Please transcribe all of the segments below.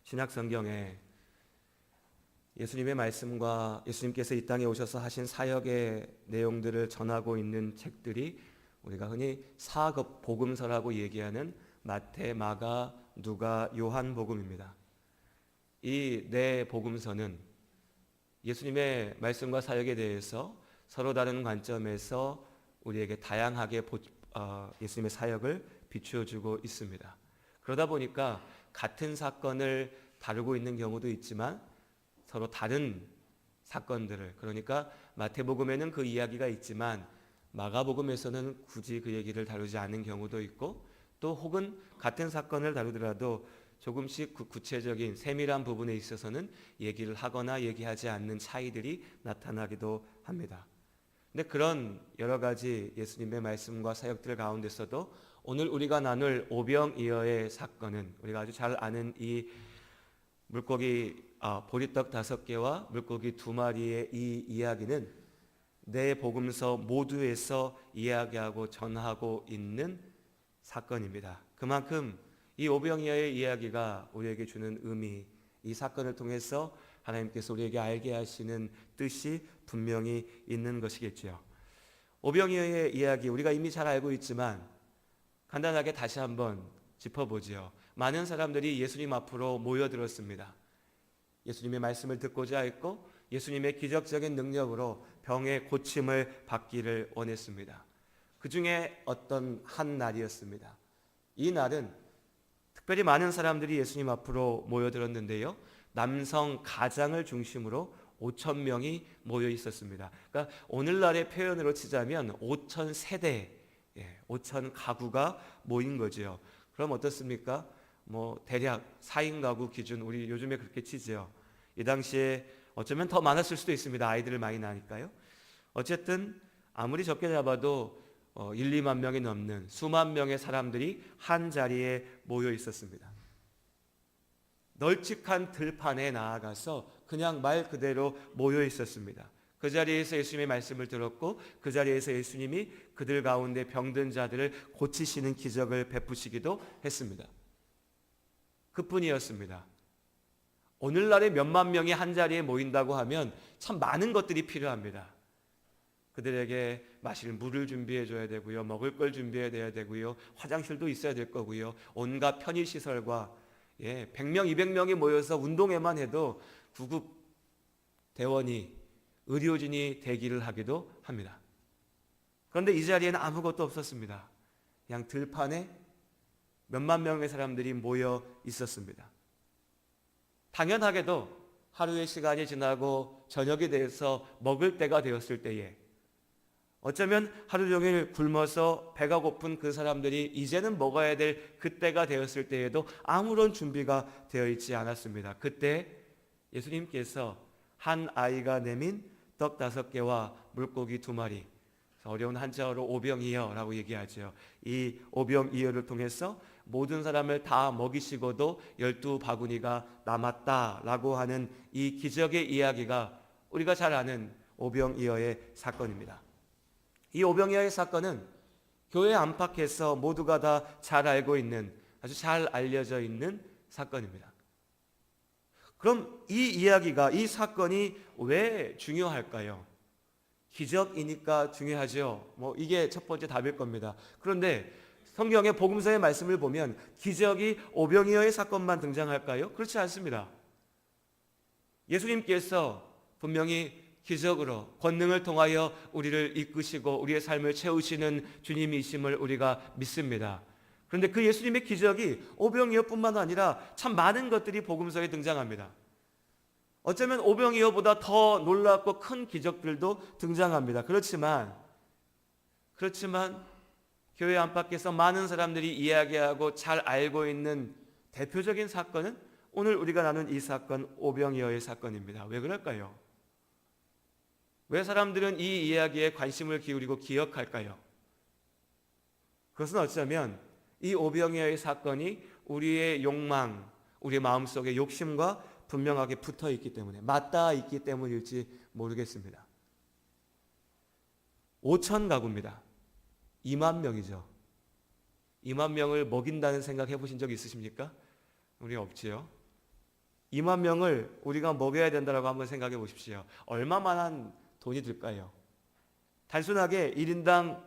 신약 성경에 예수님의 말씀과 예수님께서 이 땅에 오셔서 하신 사역의 내용들을 전하고 있는 책들이 우리가 흔히 사복음서라고 얘기하는 마태, 마가, 누가, 요한복음입니다. 이 네 복음서는 예수님의 말씀과 사역에 대해서 서로 다른 관점에서 우리에게 다양하게 예수님의 사역을 비추어주고 있습니다. 그러다 보니까 같은 사건을 다루고 있는 경우도 있지만 서로 다른 사건들을, 그러니까 마태복음에는 그 이야기가 있지만 마가복음에서는 굳이 그 얘기를 다루지 않는 경우도 있고, 또 혹은 같은 사건을 다루더라도 조금씩 구체적인 세밀한 부분에 있어서는 얘기를 하거나 얘기하지 않는 차이들이 나타나기도 합니다. 근데 그런 여러 가지 예수님의 말씀과 사역들 가운데서도 오늘 우리가 나눌 오병이어의 사건은, 우리가 아주 잘 아는 이 물고기 보리떡 5개와 물고기 2마리의 이 이야기는 네 복음서 모두에서 이야기하고 전하고 있는 사건입니다. 그만큼 이 오병이어의 이야기가 우리에게 주는 의미, 이 사건을 통해서 하나님께서 우리에게 알게 하시는 뜻이 분명히 있는 것이겠죠. 오병이어의 이야기 우리가 이미 잘 알고 있지만 간단하게 다시 한번 짚어보죠. 많은 사람들이 예수님 앞으로 모여들었습니다. 예수님의 말씀을 듣고자 했고 예수님의 기적적인 능력으로 병의 고침을 받기를 원했습니다. 그 중에 어떤 한 날이었습니다. 이 날은 특별히 많은 사람들이 예수님 앞으로 모여들었는데요, 남성 가장을 중심으로 5,000명이 모여 있었습니다. 그러니까 오늘날의 표현으로 치자면 5,000세대, 5,000 가구가 모인 거죠. 그럼 어떻습니까? 대략 4인 가구 기준, 우리 요즘에 그렇게 치죠. 이 당시에 어쩌면 더 많았을 수도 있습니다. 아이들을 많이 낳으니까요. 어쨌든 아무리 적게 잡아도 1, 2만 명이 넘는 수만 명의 사람들이 한 자리에 모여 있었습니다. 널찍한 들판에 나아가서 그냥 말 그대로 모여 있었습니다. 그 자리에서 예수님의 말씀을 들었고 그 자리에서 예수님이 그들 가운데 병든 자들을 고치시는 기적을 베푸시기도 했습니다. 그뿐이었습니다. 오늘날에 몇만 명이 한 자리에 모인다고 하면 참 많은 것들이 필요합니다. 그들에게 마실 물을 준비해 줘야 되고요, 먹을 걸 준비해야 되고요, 화장실도 있어야 될 거고요, 온갖 편의시설과 100명, 200명이 모여서 운동회만 해도 구급 대원이, 의료진이 대기를 하기도 합니다. 그런데 이 자리에는 아무것도 없었습니다. 그냥 들판에 몇만 명의 사람들이 모여 있었습니다. 당연하게도 하루의 시간이 지나고 저녁이 돼서 먹을 때가 되었을 때에, 어쩌면 하루 종일 굶어서 배가 고픈 그 사람들이 이제는 먹어야 될 그때가 되었을 때에도 아무런 준비가 되어 있지 않았습니다. 그때 예수님께서 한 아이가 내민 떡 5개와 물고기 2마리, 어려운 한자어로 오병이어라고 얘기하죠. 이 오병이어를 통해서 모든 사람을 다 먹이시고도 12바구니가 남았다라고 하는 이 기적의 이야기가 우리가 잘 아는 오병이어의 사건입니다. 이 오병이어의 사건은 교회 안팎에서 모두가 다 잘 알고 있는, 아주 잘 알려져 있는 사건입니다. 그럼 이 이야기가, 이 사건이 왜 중요할까요? 기적이니까 중요하죠. 이게 첫 번째 답일 겁니다. 그런데 성경의 복음서의 말씀을 보면 기적이 오병이어의 사건만 등장할까요? 그렇지 않습니다. 예수님께서 분명히 기적으로 권능을 통하여 우리를 이끄시고 우리의 삶을 채우시는 주님이심을 우리가 믿습니다. 그런데 그 예수님의 기적이 오병이어뿐만 아니라 참 많은 것들이 복음서에 등장합니다. 어쩌면 오병이어보다 더 놀랍고 큰 기적들도 등장합니다. 그렇지만 교회 안팎에서 많은 사람들이 이야기하고 잘 알고 있는 대표적인 사건은 오늘 우리가 나눈 이 사건, 오병이어의 사건입니다. 왜 그럴까요? 왜 사람들은 이 이야기에 관심을 기울이고 기억할까요? 그것은 어쩌면 이 오병이어의 사건이 우리의 욕망, 우리의 마음속의 욕심과 분명하게 붙어 있기 때문에, 맞닿아 있기 때문일지 모르겠습니다. 5천 가구입니다. 2만 명이죠. 2만 명을 먹인다는 생각 해보신 적 있으십니까? 우리 없지요. 2만 명을 우리가 먹여야 된다고 한번 생각해 보십시오. 얼마만한 돈이 들까요? 단순하게 1인당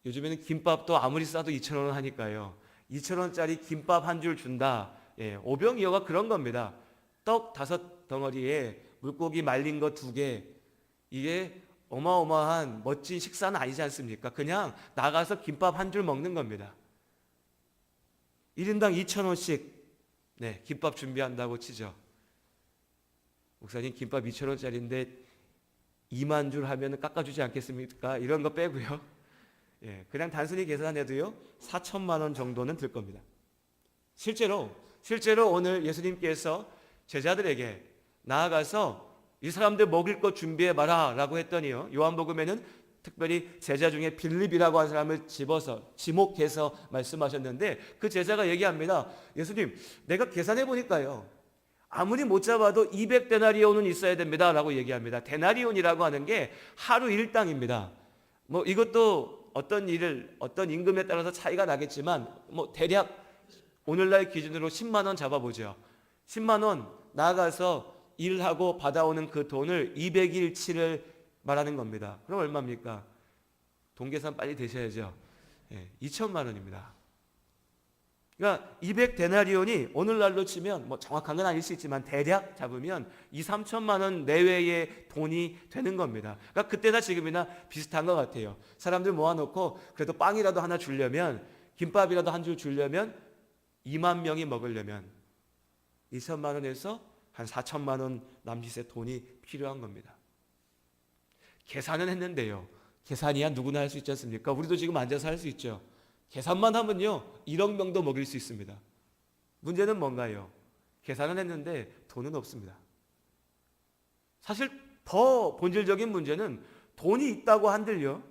요즘에는 김밥도 아무리 싸도 2,000원 하니까요. 2,000원짜리 김밥 한 줄 준다. 오병이어가 그런 겁니다. 떡 5덩어리에 물고기 말린 거 2개. 이게 어마어마한 멋진 식사는 아니지 않습니까? 그냥 나가서 김밥 한 줄 먹는 겁니다. 1인당 2,000원씩 김밥 준비한다고 치죠. 목사님 김밥 2,000원짜리인데 2만 줄 하면 깎아주지 않겠습니까? 이런 거 빼고요. 그냥 단순히 계산해도요 4천만 원 정도는 들 겁니다. 실제로 오늘 예수님께서 제자들에게 나아가서 이 사람들 먹일 것 준비해봐라 라고 했더니요, 요한복음에는 특별히 제자 중에 빌립이라고 하는 사람을 집어서 지목해서 말씀하셨는데, 그 제자가 얘기합니다. 예수님, 내가 계산해 보니까요 아무리 못 잡아도 200데나리온은 있어야 됩니다 라고 얘기합니다. 데나리온이라고 하는 게 하루 일당입니다. 뭐 이것도 어떤 임금에 따라서 차이가 나겠지만 대략 오늘날 기준으로 10만 원 잡아보죠. 10만 원 나가서 일하고 받아오는 그 돈을 200일치를 말하는 겁니다. 그럼 얼마입니까? 돈 계산 빨리 되셔야죠. 2천만 원입니다. 그러니까 200데나리온이 오늘날로 치면 정확한 건 아닐 수 있지만 대략 잡으면 2, 3천만 원 내외의 돈이 되는 겁니다. 그러니까 그때나 지금이나 비슷한 것 같아요. 사람들 모아놓고 그래도 빵이라도 하나 주려면, 김밥이라도 한 줄 주려면 2만 명이 먹으려면 2천만 원에서 한 4천만 원 남짓의 돈이 필요한 겁니다. 계산은 했는데요, 계산이야 누구나 할 수 있지 않습니까? 우리도 지금 앉아서 할 수 있죠. 계산만 하면요 1억 명도 먹일 수 있습니다. 문제는 뭔가요? 계산은 했는데 돈은 없습니다. 사실 더 본질적인 문제는 돈이 있다고 한들요,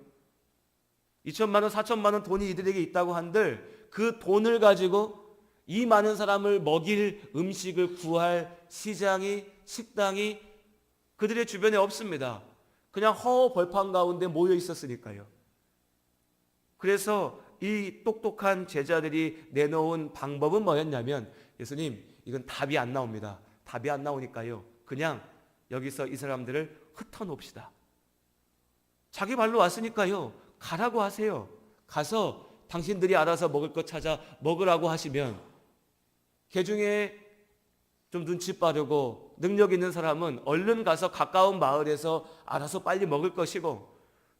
2천만 원, 4천만 원 돈이 이들에게 있다고 한들 그 돈을 가지고 이 많은 사람을 먹일 음식을 구할 시장이, 식당이 그들의 주변에 없습니다. 그냥 허허벌판 가운데 모여 있었으니까요. 그래서 이 똑똑한 제자들이 내놓은 방법은 뭐였냐면, 예수님, 이건 답이 안 나옵니다. 답이 안 나오니까요, 그냥 여기서 이 사람들을 흩어놓읍시다. 자기 발로 왔으니까요, 가라고 하세요. 가서 당신들이 알아서 먹을 것 찾아 먹으라고 하시면, 그 중에 좀 눈치 빠르고 능력 있는 사람은 얼른 가서 가까운 마을에서 알아서 빨리 먹을 것이고,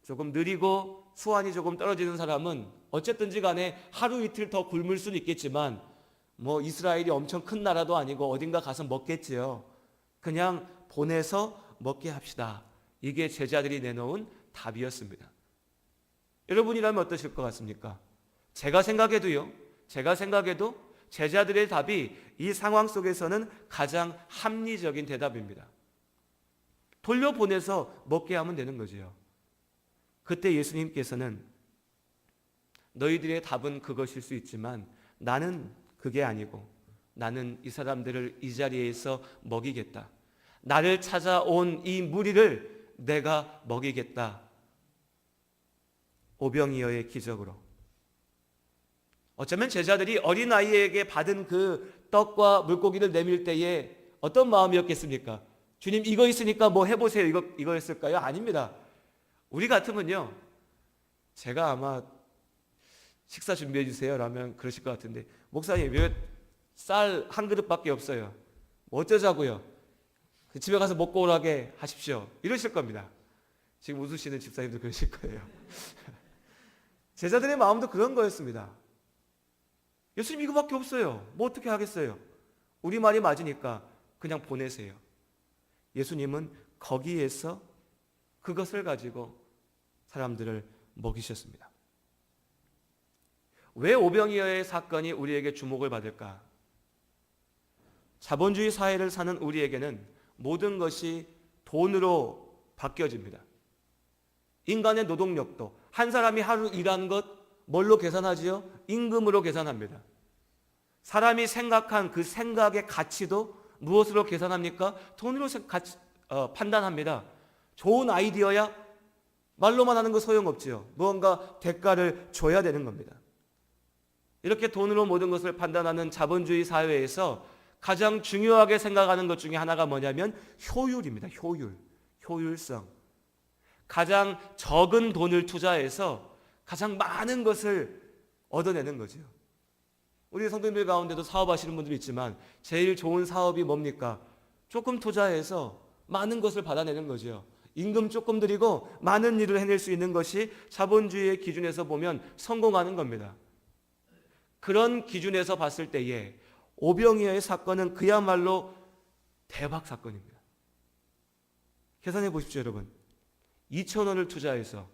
조금 느리고 수완이 조금 떨어지는 사람은 어쨌든지 간에 하루 이틀 더 굶을 수는 있겠지만 이스라엘이 엄청 큰 나라도 아니고 어딘가 가서 먹겠지요. 그냥 보내서 먹게 합시다. 이게 제자들이 내놓은 답이었습니다. 여러분이라면 어떠실 것 같습니까? 제가 생각해도 제자들의 답이 이 상황 속에서는 가장 합리적인 대답입니다. 돌려보내서 먹게 하면 되는 거죠. 그때 예수님께서는 너희들의 답은 그것일 수 있지만 나는 그게 아니고, 나는 이 사람들을 이 자리에서 먹이겠다. 나를 찾아온 이 무리를 내가 먹이겠다. 오병이어의 기적으로. 어쩌면 제자들이 어린아이에게 받은 그 떡과 물고기를 내밀 때에 어떤 마음이었겠습니까? 주님, 이거 있으니까 뭐 해보세요. 이거였을까요? 아닙니다. 우리 같으면요, 제가 아마 식사 준비해 주세요 라면 그러실 것 같은데, 목사님 왜 쌀 한 그릇밖에 없어요? 뭐 어쩌자고요? 집에 가서 먹고 오라게 하십시오. 이러실 겁니다. 지금 웃으시는 집사님도 그러실 거예요. 제자들의 마음도 그런 거였습니다. 예수님 이거밖에 없어요. 뭐 어떻게 하겠어요? 우리 말이 맞으니까 그냥 보내세요. 예수님은 거기에서 그것을 가지고 사람들을 먹이셨습니다. 왜 오병이어의 사건이 우리에게 주목을 받을까? 자본주의 사회를 사는 우리에게는 모든 것이 돈으로 바뀌어집니다. 인간의 노동력도, 한 사람이 하루 일한 것 뭘로 계산하지요? 임금으로 계산합니다. 사람이 생각한 그 생각의 가치도 무엇으로 계산합니까? 돈으로 판단합니다. 좋은 아이디어야 말로만 하는 거 소용없지요. 무언가 대가를 줘야 되는 겁니다. 이렇게 돈으로 모든 것을 판단하는 자본주의 사회에서 가장 중요하게 생각하는 것 중에 하나가 뭐냐면 효율입니다. 효율성. 가장 적은 돈을 투자해서 가장 많은 것을 얻어내는 거죠. 우리 성도님들 가운데도 사업하시는 분들이 있지만 제일 좋은 사업이 뭡니까? 조금 투자해서 많은 것을 받아내는 거죠. 임금 조금 들이고 많은 일을 해낼 수 있는 것이 자본주의의 기준에서 보면 성공하는 겁니다. 그런 기준에서 봤을 때에 오병이어의 사건은 그야말로 대박 사건입니다. 계산해 보십시오, 여러분. 2,000원을 투자해서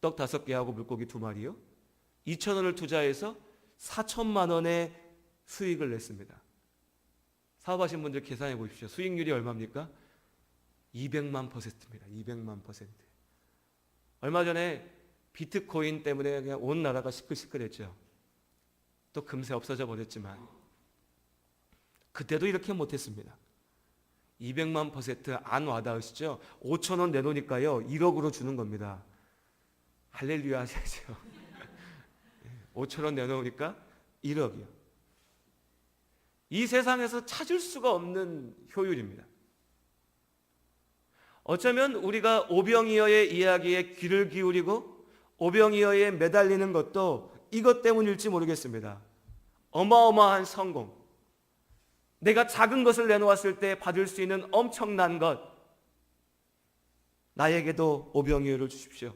떡 5개하고 물고기 2마리요. 2,000원을 투자해서 4천만 원의 수익을 냈습니다. 사업하신 분들 계산해 보십시오. 수익률이 얼마입니까? 200만 %입니다. 200만 %. 얼마 전에 비트코인 때문에 그냥 온 나라가 시끌시끌했죠. 또 금세 없어져 버렸지만 그때도 이렇게 못했습니다. 200만 %안 와닿으시죠? 5,000원 내놓으니까요 1억으로 주는 겁니다. 할렐루야 하셔야죠. 5,000원 내놓으니까 1억이요. 이 세상에서 찾을 수가 없는 효율입니다. 어쩌면 우리가 오병이어의 이야기에 귀를 기울이고 오병이어에 매달리는 것도 이것 때문일지 모르겠습니다. 어마어마한 성공, 내가 작은 것을 내놓았을 때 받을 수 있는 엄청난 것, 나에게도 오병이어를 주십시오.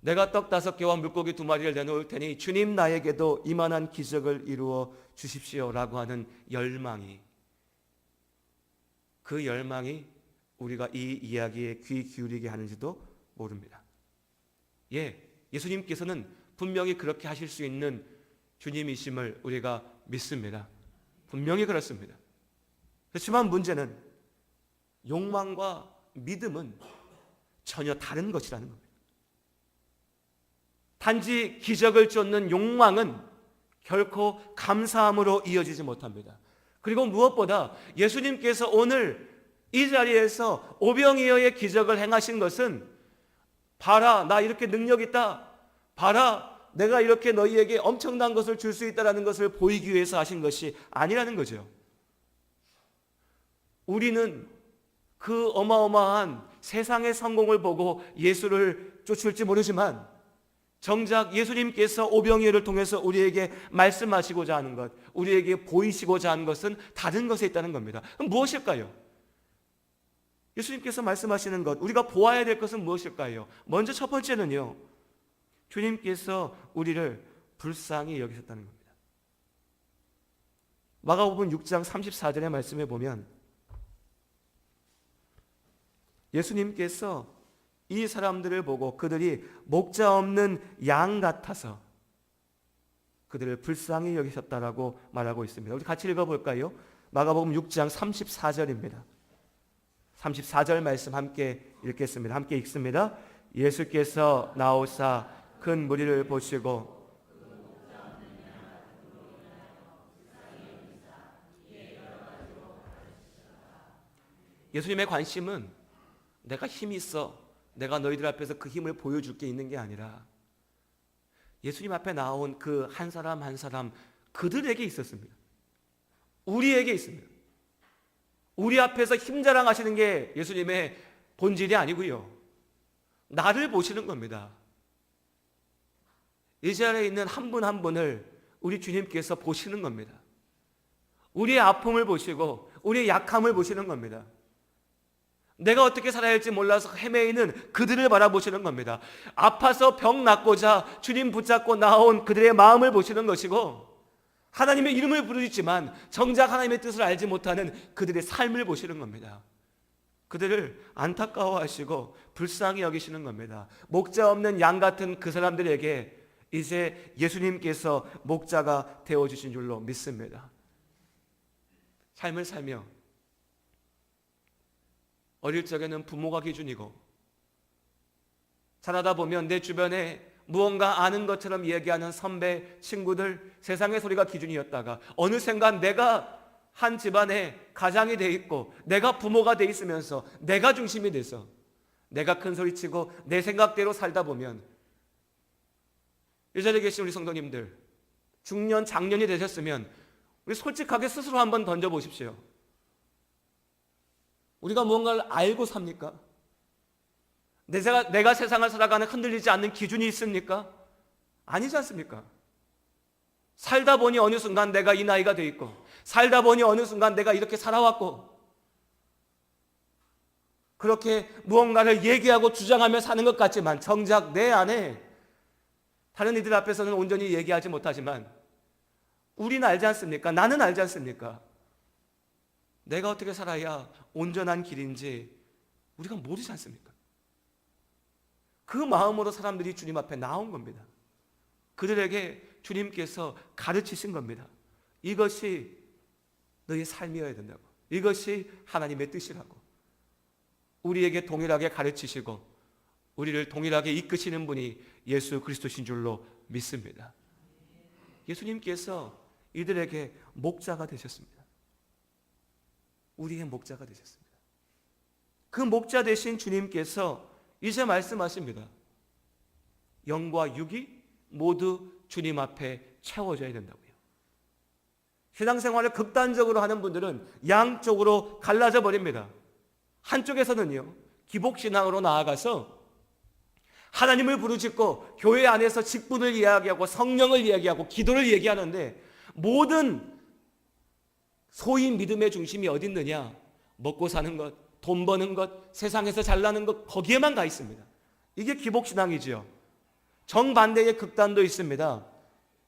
내가 떡 5개와 물고기 2마리를 내놓을 테니 주님 나에게도 이만한 기적을 이루어 주십시오라고 하는 열망이, 그 열망이 우리가 이 이야기에 귀 기울이게 하는지도 모릅니다. 예수님께서는 분명히 그렇게 하실 수 있는 주님이심을 우리가 믿습니다. 분명히 그렇습니다. 그렇지만 문제는 욕망과 믿음은 전혀 다른 것이라는 겁니다. 단지 기적을 쫓는 욕망은 결코 감사함으로 이어지지 못합니다. 그리고 무엇보다 예수님께서 오늘 이 자리에서 오병이어의 기적을 행하신 것은 봐라, 나 이렇게 능력 있다, 봐라, 내가 이렇게 너희에게 엄청난 것을 줄 수 있다는 것을 보이기 위해서 하신 것이 아니라는 거죠. 우리는 그 어마어마한 세상의 성공을 보고 예수를 쫓을지 모르지만 정작 예수님께서 오병이어를 통해서 우리에게 말씀하시고자 하는 것, 우리에게 보이시고자 하는 것은 다른 것에 있다는 겁니다. 그럼 무엇일까요? 예수님께서 말씀하시는 것, 우리가 보아야 될 것은 무엇일까요? 먼저 첫 번째는요, 주님께서 우리를 불쌍히 여기셨다는 겁니다. 마가복음 6장 34절의 말씀에 보면 예수님께서 이 사람들을 보고 그들이 목자 없는 양 같아서 그들을 불쌍히 여기셨다라고 말하고 있습니다. 우리 같이 읽어볼까요? 마가복음 6장 34절입니다. 34절 말씀 함께 읽겠습니다. 함께 읽습니다. 예수께서 나오사 큰 무리를 보시고 예수님의 관심은 내가 힘이 있어, 내가 너희들 앞에서 그 힘을 보여줄 게 있는 게 아니라 예수님 앞에 나온 그 한 사람 한 사람, 그들에게 있었습니다. 우리에게 있습니다. 우리 앞에서 힘 자랑하시는 게 예수님의 본질이 아니고요, 나를 보시는 겁니다. 이 자리에 있는 한 분 한 분을 우리 주님께서 보시는 겁니다. 우리의 아픔을 보시고 우리의 약함을 보시는 겁니다. 내가 어떻게 살아야 할지 몰라서 헤매이는 그들을 바라보시는 겁니다. 아파서 병 낫고자 주님 붙잡고 나온 그들의 마음을 보시는 것이고, 하나님의 이름을 부르지만 정작 하나님의 뜻을 알지 못하는 그들의 삶을 보시는 겁니다. 그들을 안타까워하시고 불쌍히 여기시는 겁니다. 목자 없는 양 같은 그 사람들에게 이제 예수님께서 목자가 되어주신 줄로 믿습니다. 삶을 살며 어릴 적에는 부모가 기준이고, 자라다 보면 내 주변에 무언가 아는 것처럼 얘기하는 선배, 친구들, 세상의 소리가 기준이었다가 어느샌가 내가 한 집안의 가장이 돼 있고 내가 부모가 돼 있으면서 내가 중심이 돼서 내가 큰 소리치고 내 생각대로 살다 보면, 이 자리에 계신 우리 성도님들, 중년, 장년이 되셨으면 우리 솔직하게 스스로 한번 던져보십시오. 우리가 무언가를 알고 삽니까? 내가 세상을 살아가는 흔들리지 않는 기준이 있습니까? 아니지 않습니까? 살다 보니 어느 순간 내가 이 나이가 돼 있고, 살다 보니 어느 순간 내가 이렇게 살아왔고, 그렇게 무언가를 얘기하고 주장하며 사는 것 같지만 정작 내 안에 다른 이들 앞에서는 온전히 얘기하지 못하지만 우리는 알지 않습니까? 나는 알지 않습니까? 내가 어떻게 살아야 온전한 길인지 우리가 모르지 않습니까? 그 마음으로 사람들이 주님 앞에 나온 겁니다. 그들에게 주님께서 가르치신 겁니다. 이것이 너의 삶이어야 된다고. 이것이 하나님의 뜻이라고. 우리에게 동일하게 가르치시고 우리를 동일하게 이끄시는 분이 예수 그리스도신 줄로 믿습니다. 예수님께서 이들에게 목자가 되셨습니다. 우리의 목자가 되셨습니다. 그 목자 되신 주님께서 이제 말씀하십니다. 영과 육이 모두 주님 앞에 채워져야 된다고요. 신앙생활을 극단적으로 하는 분들은 양쪽으로 갈라져 버립니다. 한쪽에서는요, 기복신앙으로 나아가서 하나님을 부르짖고 교회 안에서 직분을 이야기하고 성령을 이야기하고 기도를 얘기하는데 모든 소위 믿음의 중심이 어디 있느냐? 먹고 사는 것, 돈 버는 것, 세상에서 잘나는 것, 거기에만 가 있습니다. 이게 기복신앙이지요. 정반대의 극단도 있습니다.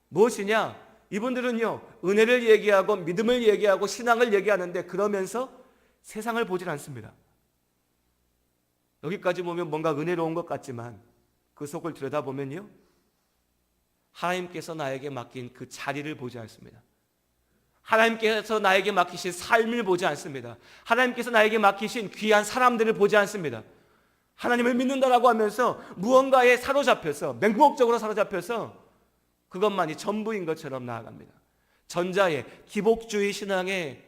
무엇이냐? 이분들은요, 은혜를 얘기하고 믿음을 얘기하고 신앙을 얘기하는데 그러면서 세상을 보질 않습니다. 여기까지 보면 뭔가 은혜로운 것 같지만 그 속을 들여다보면요, 하나님께서 나에게 맡긴 그 자리를 보지 않습니다. 하나님께서 나에게 맡기신 삶을 보지 않습니다. 하나님께서 나에게 맡기신 귀한 사람들을 보지 않습니다. 하나님을 믿는다라고 하면서 무언가에 사로잡혀서, 맹목적으로 사로잡혀서 그것만이 전부인 것처럼 나아갑니다. 전자의 기복주의 신앙의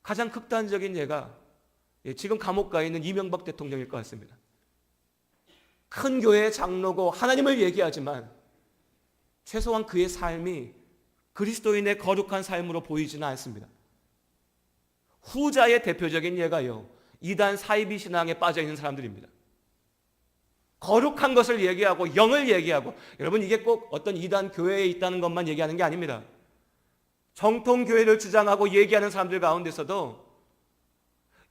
가장 극단적인 예가 지금 감옥 가 있는 이명박 대통령일 것 같습니다. 큰 교회의 장로고 하나님을 얘기하지만 최소한 그의 삶이 그리스도인의 거룩한 삶으로 보이지는 않습니다. 후자의 대표적인 예가요, 이단 사이비 신앙에 빠져 있는 사람들입니다. 거룩한 것을 얘기하고 영을 얘기하고, 여러분 이게 꼭 어떤 이단 교회에 있다는 것만 얘기하는 게 아닙니다. 정통 교회를 주장하고 얘기하는 사람들 가운데서도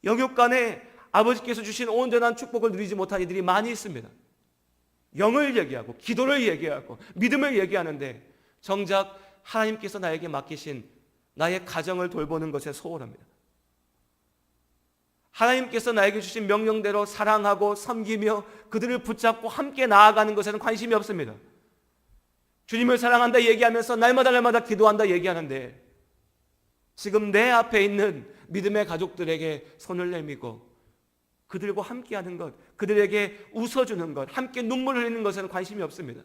영육간에 아버지께서 주신 온전한 축복을 누리지 못한 이들이 많이 있습니다. 영을 얘기하고 기도를 얘기하고 믿음을 얘기하는데 정작 하나님께서 나에게 맡기신 나의 가정을 돌보는 것에 소홀합니다. 하나님께서 나에게 주신 명령대로 사랑하고 섬기며 그들을 붙잡고 함께 나아가는 것에는 관심이 없습니다. 주님을 사랑한다 얘기하면서 날마다 기도한다 얘기하는데 지금 내 앞에 있는 믿음의 가족들에게 손을 내밀고 그들과 함께하는 것, 그들에게 웃어주는 것, 함께 눈물을 흘리는 것에는 관심이 없습니다.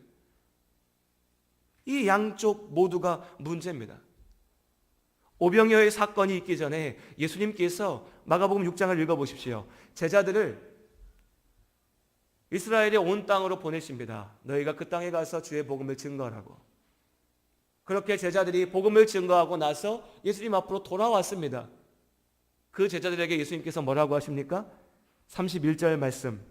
이 양쪽 모두가 문제입니다. 오병이어의 사건이 있기 전에 예수님께서 마가복음 6장을 읽어보십시오. 제자들을 이스라엘의 온 땅으로 보내십니다. 너희가 그 땅에 가서 주의 복음을 증거하라고. 그렇게 제자들이 복음을 증거하고 나서 예수님 앞으로 돌아왔습니다. 그 제자들에게 예수님께서 뭐라고 하십니까? 31절 말씀.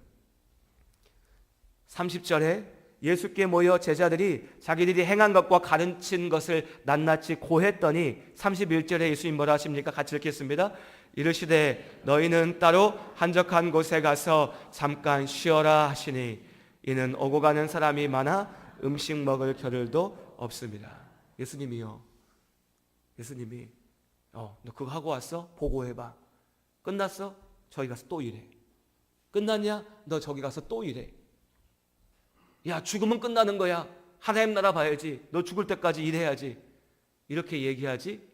30절에 예수께 모여 제자들이 자기들이 행한 것과 가르친 것을 낱낱이 고했더니 31절에 예수님 뭐라 하십니까? 같이 읽겠습니다. 이르시되 너희는 따로 한적한 곳에 가서 잠깐 쉬어라 하시니 이는 오고 가는 사람이 많아 음식 먹을 겨를도 없습니다. 예수님이요, 예수님이 너 그거 하고 왔어? 보고해봐. 끝났어? 저기 가서 또 일해. 끝났냐? 너 저기 가서 또 일해. 야, 죽으면 끝나는 거야. 하나님 나라 봐야지. 너 죽을 때까지 일해야지. 이렇게 얘기하지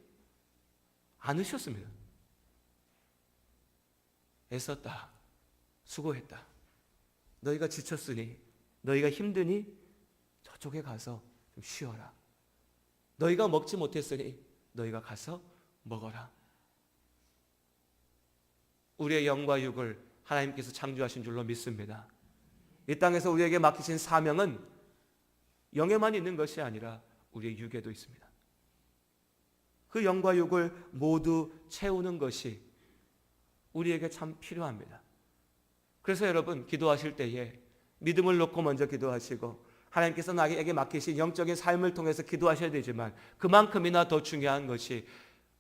않으셨습니다. 애썼다. 수고했다. 너희가 지쳤으니, 너희가 힘드니 저쪽에 가서 좀 쉬어라. 너희가 먹지 못했으니 너희가 가서 먹어라. 우리의 영과 육을 하나님께서 창조하신 줄로 믿습니다. 이 땅에서 우리에게 맡기신 사명은 영에만 있는 것이 아니라 우리의 육에도 있습니다. 그 영과 육을 모두 채우는 것이 우리에게 참 필요합니다. 그래서 여러분, 기도하실 때에 믿음을 놓고 먼저 기도하시고 하나님께서 나에게 맡기신 영적인 삶을 통해서 기도하셔야 되지만, 그만큼이나 더 중요한 것이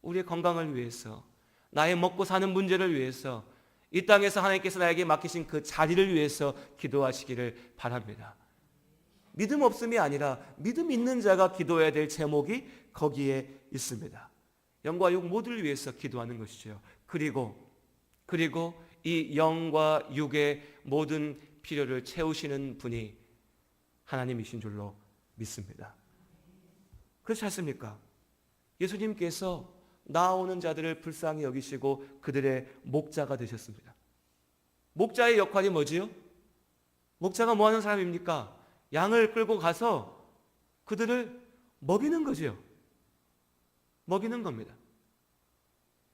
우리의 건강을 위해서, 나의 먹고 사는 문제를 위해서, 이 땅에서 하나님께서 나에게 맡기신 그 자리를 위해서 기도하시기를 바랍니다. 믿음 없음이 아니라 믿음 있는 자가 기도해야 될 제목이 거기에 있습니다. 영과 육 모두를 위해서 기도하는 것이죠. 그리고 이 영과 육의 모든 필요를 채우시는 분이 하나님이신 줄로 믿습니다. 그렇지 않습니까? 예수님께서 나오는 자들을 불쌍히 여기시고 그들의 목자가 되셨습니다. 목자의 역할이 뭐지요? 목자가 뭐 하는 사람입니까? 양을 끌고 가서 그들을 먹이는 거지요. 먹이는 겁니다.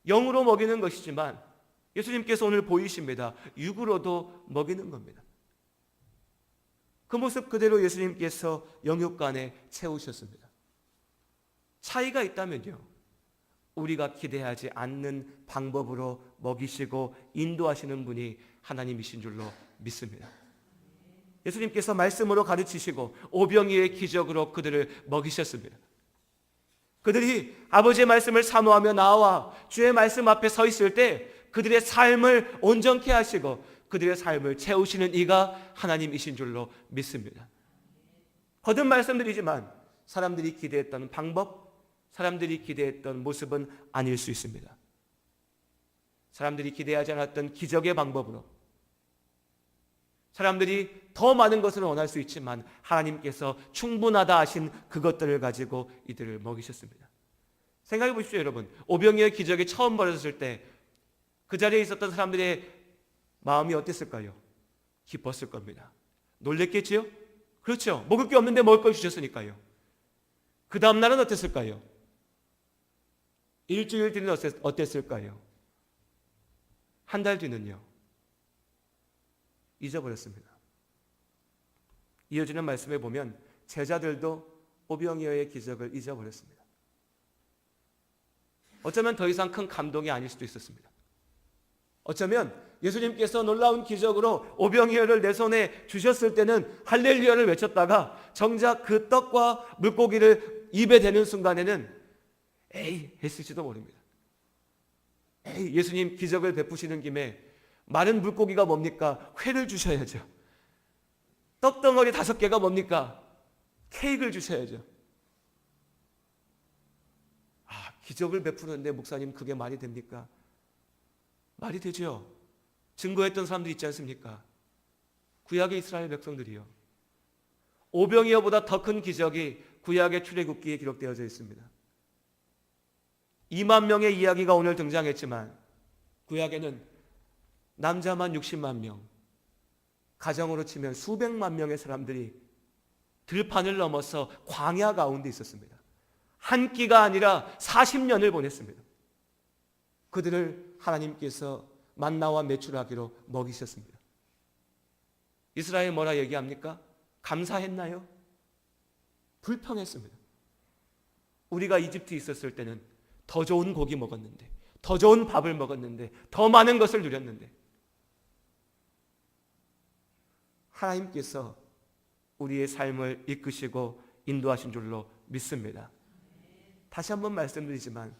영으로 먹이는 것이지만 예수님께서 오늘 보이십니다. 육으로도 먹이는 겁니다. 그 모습 그대로 예수님께서 영육간에 채우셨습니다. 차이가 있다면요, 우리가 기대하지 않는 방법으로 먹이시고 인도하시는 분이 하나님이신 줄로 믿습니다. 예수님께서 말씀으로 가르치시고 오병이어의 기적으로 그들을 먹이셨습니다. 그들이 아버지의 말씀을 사모하며 나와 주의 말씀 앞에 서 있을 때 그들의 삶을 온전케 하시고 그들의 삶을 채우시는 이가 하나님이신 줄로 믿습니다. 거듭 말씀드리지만 사람들이 기대했던 방법, 사람들이 기대했던 모습은 아닐 수 있습니다. 사람들이 기대하지 않았던 기적의 방법으로, 사람들이 더 많은 것을 원할 수 있지만 하나님께서 충분하다 하신 그것들을 가지고 이들을 먹이셨습니다. 생각해 보십시오, 여러분. 오병이어의 기적이 처음 벌어졌을 때 그 자리에 있었던 사람들의 마음이 어땠을까요? 기뻤을 겁니다. 놀랬겠지요? 그렇죠. 먹을 게 없는데 먹을 걸 주셨으니까요. 그 다음 날은 어땠을까요? 일주일 뒤는 어땠을까요? 한 달 뒤는요? 잊어버렸습니다. 이어지는 말씀에 보면 제자들도 오병이어의 기적을 잊어버렸습니다. 어쩌면 더 이상 큰 감동이 아닐 수도 있었습니다. 어쩌면 예수님께서 놀라운 기적으로 오병이어를 내 손에 주셨을 때는 할렐루야를 외쳤다가 정작 그 떡과 물고기를 입에 대는 순간에는 에이 했을지도 모릅니다. 에이, 예수님 기적을 베푸시는 김에 마른 물고기가 뭡니까? 회를 주셔야죠. 떡덩어리 5개가 뭡니까? 케이크를 주셔야죠. 기적을 베푸는데 목사님 그게 말이 됩니까? 말이 되죠. 증거했던 사람들 있지 않습니까? 구약의 이스라엘 백성들이요. 오병이어보다 더 큰 기적이 구약의 출애굽기에 기록되어져 있습니다. 2만 명의 이야기가 오늘 등장했지만 구약에는 남자만 60만 명, 가정으로 치면 수백만 명의 사람들이 들판을 넘어서 광야 가운데 있었습니다. 한 끼가 아니라 40년을 보냈습니다. 그들을 하나님께서 만나와 메추라기로 먹이셨습니다. 이스라엘 뭐라 얘기합니까? 감사했나요? 불평했습니다. 우리가 이집트에 있었을 때는 더 좋은 고기 먹었는데, 더 좋은 밥을 먹었는데, 더 많은 것을 누렸는데, 하나님께서 우리의 삶을 이끄시고 인도하신 줄로 믿습니다. 다시 한번 말씀드리지만,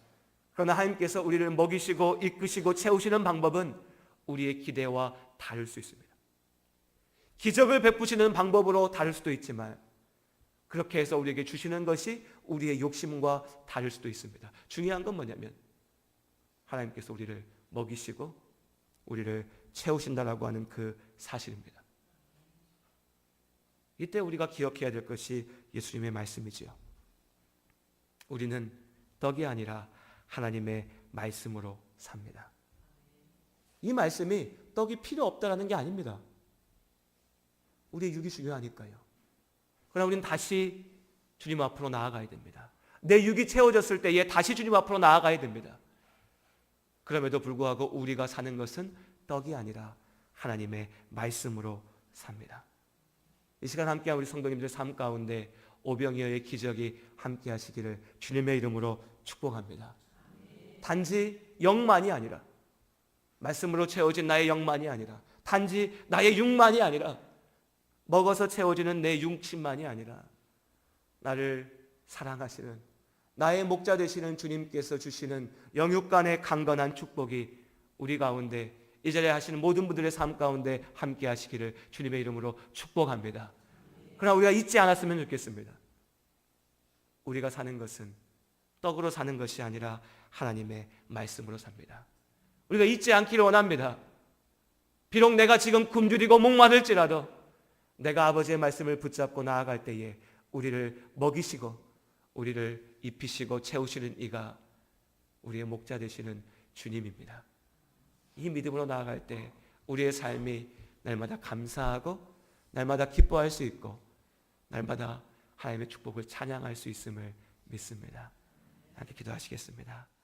그러나 하나님께서 우리를 먹이시고 이끄시고 채우시는 방법은 우리의 기대와 다를 수 있습니다. 기적을 베푸시는 방법으로 다를 수도 있지만 그렇게 해서 우리에게 주시는 것이 우리의 욕심과 다를 수도 있습니다. 중요한 건 뭐냐면 하나님께서 우리를 먹이시고 우리를 채우신다라고 하는 그 사실입니다. 이때 우리가 기억해야 될 것이 예수님의 말씀이지요. 우리는 떡이 아니라 하나님의 말씀으로 삽니다. 이 말씀이 떡이 필요 없다라는 게 아닙니다. 우리의 육이 중요하니까요. 그러나 우리는 다시 주님 앞으로 나아가야 됩니다. 내 육이 채워졌을 때에 다시 주님 앞으로 나아가야 됩니다. 그럼에도 불구하고 우리가 사는 것은 떡이 아니라 하나님의 말씀으로 삽니다. 이 시간 함께한 우리 성도님들 삶 가운데 오병이어의 기적이 함께 하시기를 주님의 이름으로 축복합니다. 단지 영만이 아니라, 말씀으로 채워진 나의 영만이 아니라, 단지 나의 육만이 아니라, 먹어서 채워지는 내 육신만이 아니라, 나를 사랑하시는 나의 목자 되시는 주님께서 주시는 영육간의 강건한 축복이 우리 가운데, 이 자리에 하시는 모든 분들의 삶 가운데 함께 하시기를 주님의 이름으로 축복합니다. 그러나 우리가 잊지 않았으면 좋겠습니다. 우리가 사는 것은 떡으로 사는 것이 아니라 하나님의 말씀으로 삽니다. 우리가 잊지 않기를 원합니다. 비록 내가 지금 굶주리고 목마를지라도 내가 아버지의 말씀을 붙잡고 나아갈 때에 우리를 먹이시고 우리를 입히시고 채우시는 이가 우리의 목자 되시는 주님입니다. 이 믿음으로 나아갈 때 우리의 삶이 날마다 감사하고 날마다 기뻐할 수 있고 날마다 하나님의 축복을 찬양할 수 있음을 믿습니다. 함께 기도하시겠습니다.